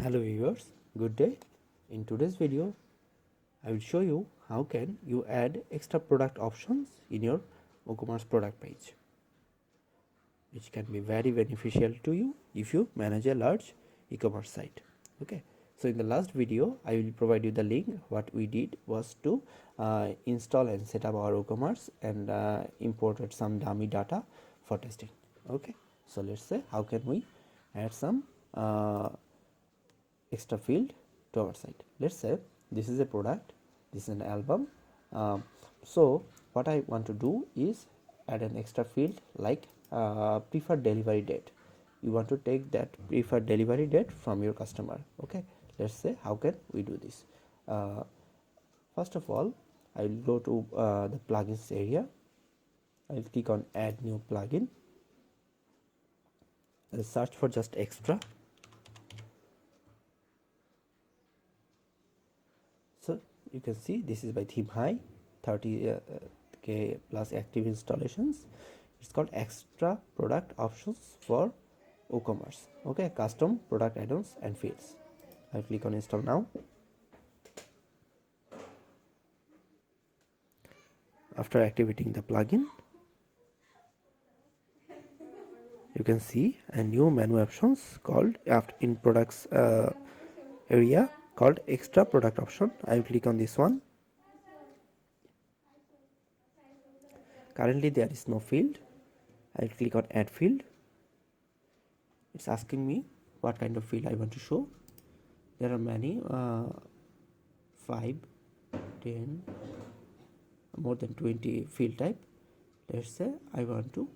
Hello viewers, good day. In today's video, I will show you how can you add extra product options in your WooCommerce product page, which can be very beneficial to you if you manage a large e-commerce site. Okay, so in the last video, I will provide you the link. What we did was to install and set up our WooCommerce and imported some dummy data for testing. Okay, so let's say how can we add some extra field to our site. Let's say this is a product, this is an album. So what I want to do is add an extra field like preferred delivery date. You want to take that preferred delivery date from your customer. Okay, let's say how can we do this. First of all, I will go to the plugins area. I will click on add new plugin. I'll search for just extra. So you can see this is by Theme High, 30k plus active installations. It's called extra product options for WooCommerce. Okay, custom product add-ons and fields. I'll click on install now. After activating the plugin, you can see a new menu options called in products area called extra product option. I will click on this one. Currently there is no field. I will click on add field. It's asking me what kind of field I want to show. There are many 5, 10, more than 20 field type. Let's say I want to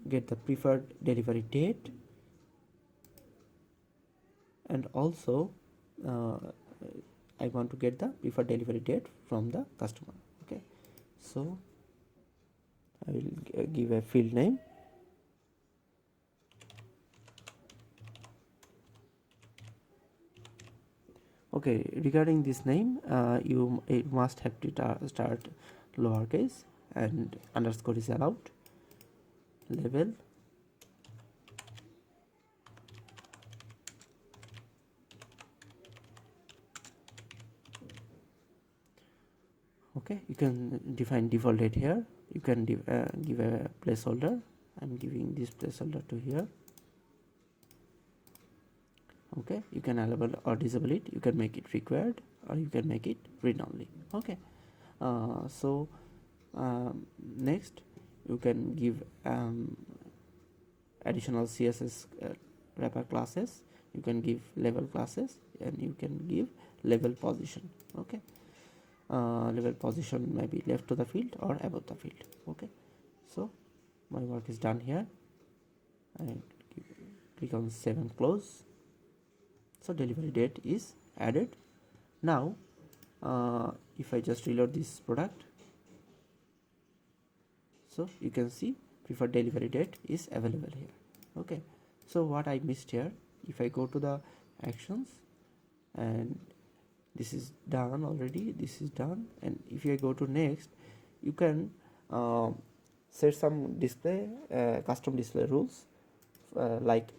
get the preferred delivery date, and also I want to get the preferred delivery date from the customer. Okay, so I will give a field name. Okay, regarding this name, you must have to start lowercase and underscore is allowed. Level, okay, you can define default date here. You can give a placeholder. I'm giving this placeholder to here. Okay, you can enable or disable it. You can make it required or you can make it read only. Okay, so next you can give additional CSS wrapper classes. You can give level classes and you can give level position. Okay, level position may be left to the field or above the field. Okay, so my work is done here. I click on save and close. So delivery date is added. Now if I just reload this product, so you can see preferred delivery date is available here. Okay, so what I missed here, if I go to the actions, and this is done already, this is done, and if I go to next, you can set some display custom display rules like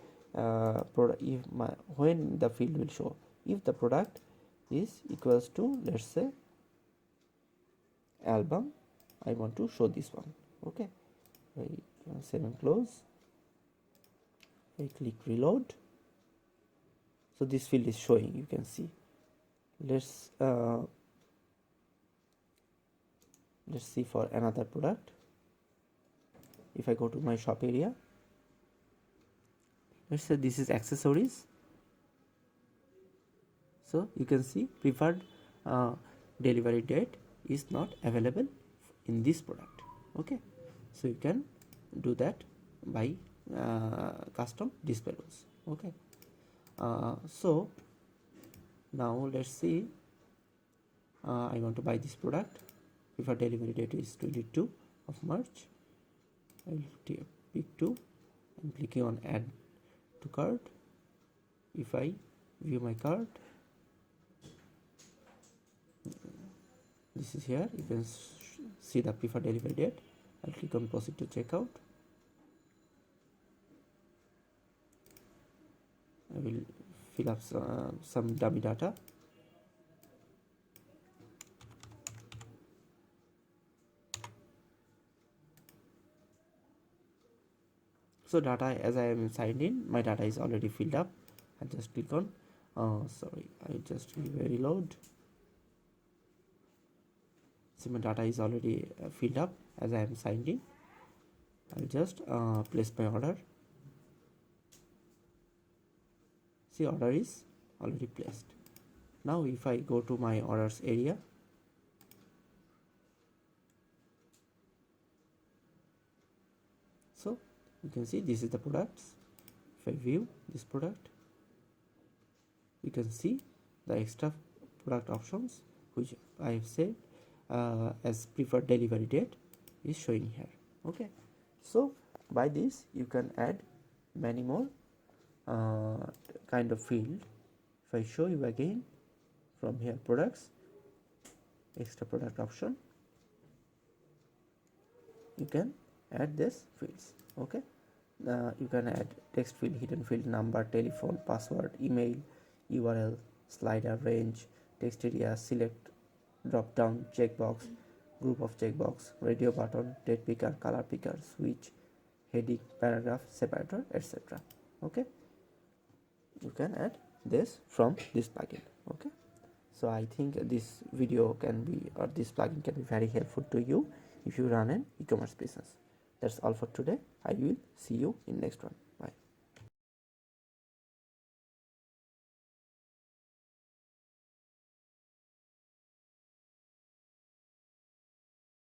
when the field will show, if the product is equals to, let's say, album, I want to show this one. Okay, I save and close. I click reload. So this field is showing, you can see. Let's see for another product. If I go to my shop area, let's say this is accessories. So you can see preferred delivery date is not available in this product. Okay, so you can do that by custom display rules. Okay, so now let's see. I want to buy this product. Preferred delivery date is 22 of March. I will pick 2. I'm clicking on add to cart. If I view my cart, this is here. You can see the preferred delivery date. I'll click on proceed to checkout. I will fill up some dummy data. So data, as I am signed in, my data is already filled up. I just click on sorry, I just give a reload. So my data is already filled up as I am signed in. I'll just place my order. See, order is already placed. Now if I go to my orders area, so you can see this is the products. If I view this product, you can see the extra product options which I have said as preferred delivery date is showing here. Okay, so by this you can add many more kind of field. If I show you again from here, products, extra product option, you can add this fields. Okay, you can add text field, hidden field, number, telephone, password, email, URL, slider, range, text area, select, drop down, checkbox, group of checkbox, radio button, date picker, color picker, switch, heading, paragraph, separator, etc. Okay, you can add this from this plugin. Okay, so I think this video can be, or this plugin can be very helpful to you if you run an e-commerce business. That's all for today. I will see you in next one.